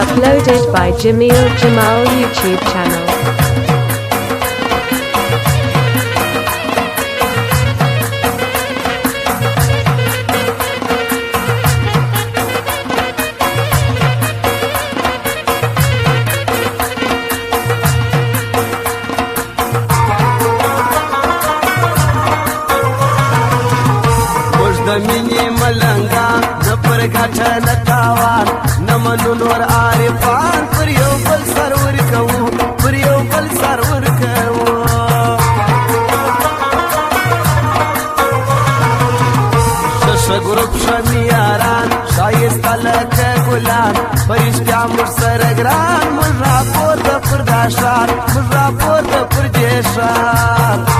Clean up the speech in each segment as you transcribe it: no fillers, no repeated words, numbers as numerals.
Uploaded by Jamil Jamal YouTube channel. مینی ملنگا نپر گاٹا نتاوان نمنو نور عارفان پر یو بل سرور کوو پر یو بل سرور کوو شش گروپ شمیاران شایسته لکه گلان پرشتیا مش سرگران مش راپور د پر داشار مش راپور د پر جیشار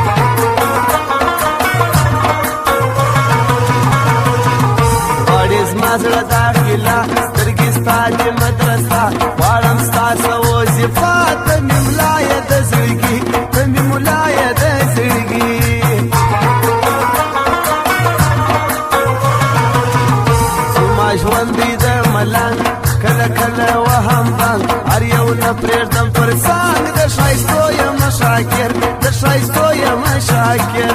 زړه داخله سترګې ستا د مدرسه غواړم ستا څه وظیفه ته مې ملایه د زړګي ته مې ملایه د زړګي زما ژوند دی د ملنګ کله کله وهم بنګ هر یو نه پرېږدم پر څنګ د ښایستو یم شاکر د ښایستو یم شاکر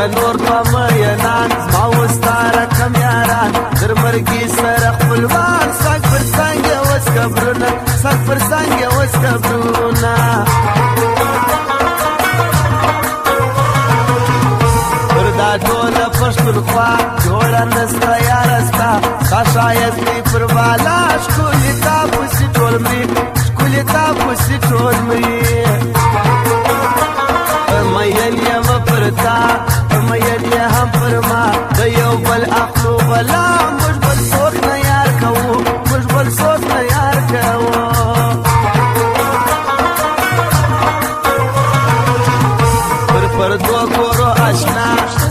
نور پمینان زما وستاره کم یاران در مرګي سره خپلوان څنګ پر څنګ اوس قبرونه څنګ پر څنګ اوس قبرونه پر دا ټوله پښتونخوا جوړه نسته یاره ستا ستا ښایست دی پر بالا ښکلي تا پسې ټول مري ښکلي تا پسې ټول مري مین یم پر تا مین یې هم پر ما د یو بل اخلو بلا موږ بل څوک نه یار کوو موږ بل څوک نه یار کوو پر پردو کورو اشنا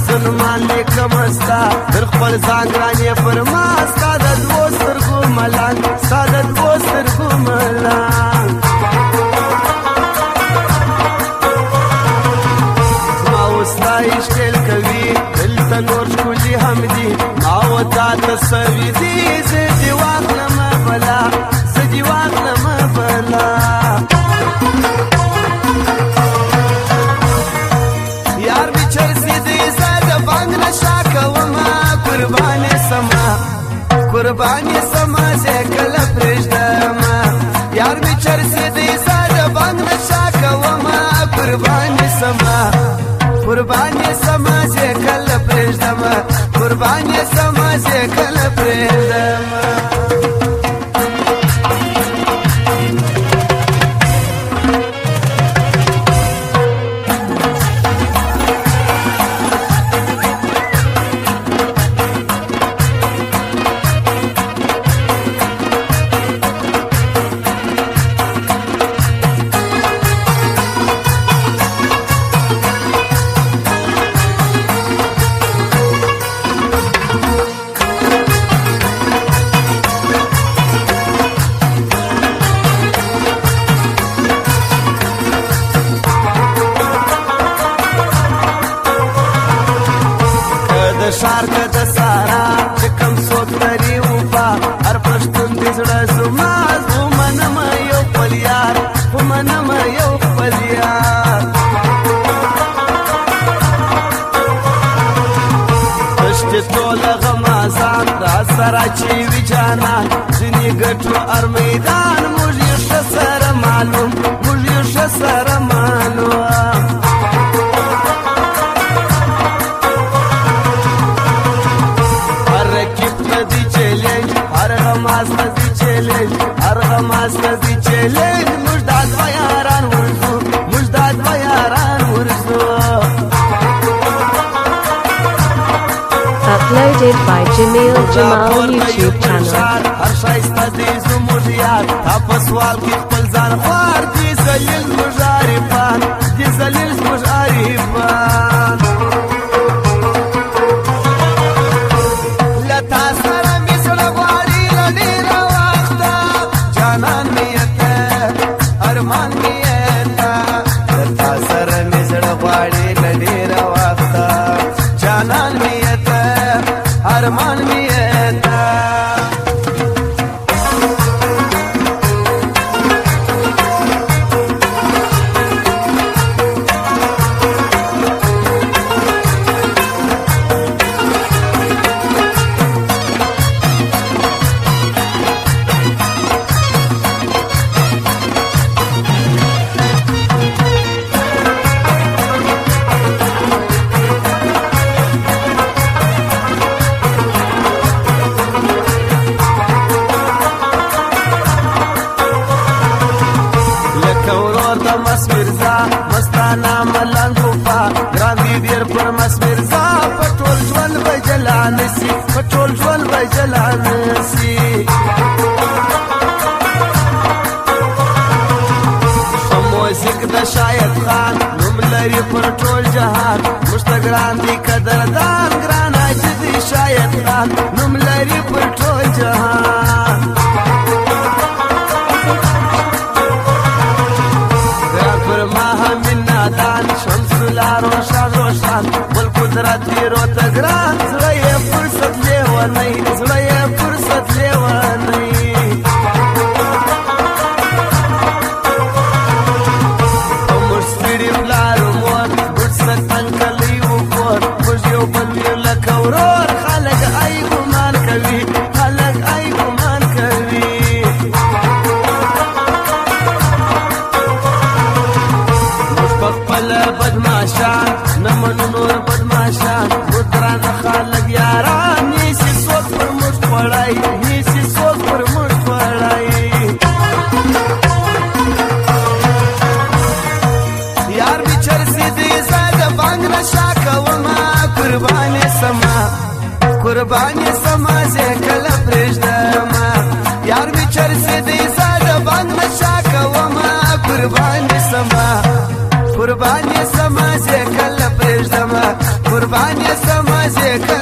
زنمان لیکم ستا در خپل ځان ګرانې پر ما ستا د دوو سترګو ملنګ ستا د دوو سترګو ملنګ اشکل کوي دلته نور ښکلي هم دي ما وتا تصوي دي زه دې واخلم بلا زه دې واخلم بلا یار مې چرسي دې زه د بانګ نشا کومه قربانې سما قربانې سما زه کله پرېږدم یار مې چرسي دې زه د بانګ نشا کومه قربانې سما قربانې سما زه کله پرېږدم قربانې سما زه کله پرېږدم ښار که د سارا چې کوم څوک لري وفا هر پښتون دې زړه زما زه منم یو خپل یار خو منم یو خپل یار تشتې ټوله غمازان را سره چې وي جانان ځینې ګټو هر میدان موږ یې ښه سره معلوم موږ یې ښه سره معلوم Presented by Jamil Jamal YouTube channel. هر شایسته دی زموږ یار تا په سوال کې خپل ځان خوار دي ذلیل زموږ عارفان دي ذلیل زموږ عارفان له تا سره مې زړه غواړي له ډېره وخته جانان مې ته ارمان مې ته له تا سره مې زړه غواړي له ډېره وخته جانان مې ته ارمان مې ته مستانا ملنګو پا ګران دي ډېر پر مس مرزا پټول ژوند به جلان سي پټول ژوند به جلان سي موزیک د شاهد خان نوم لري پر ټول جهان مشته ګران دي قدردان ګران عاجزي شاهد خان نوم لري پر ټول جهان روشان روشان بل قدرت دیرو تگران زړه یې فرصت لیونی زړه یې فرصت لیونی په موږ سپیډي پلار مور ګډ ستن کلی وکور موږ یو بل یو لکه ورور خلک ای ګمان کوي خلک ای ګمان کوي موږ په خپل بدماشان نمنو نور بدماشان مدران خالق یاران نیسی سوک پر مش پڑائی نیسی سوک پر مش پڑائی یار بیچر سیدی زاد بانگ نشا کوما قربانی سما قربانی سما زیکل پرشدما یار بیچر سیدی زاد بانگ نشا کوما قربانی سما قربانی سما زیکل پرشدما قربانی سما زیکل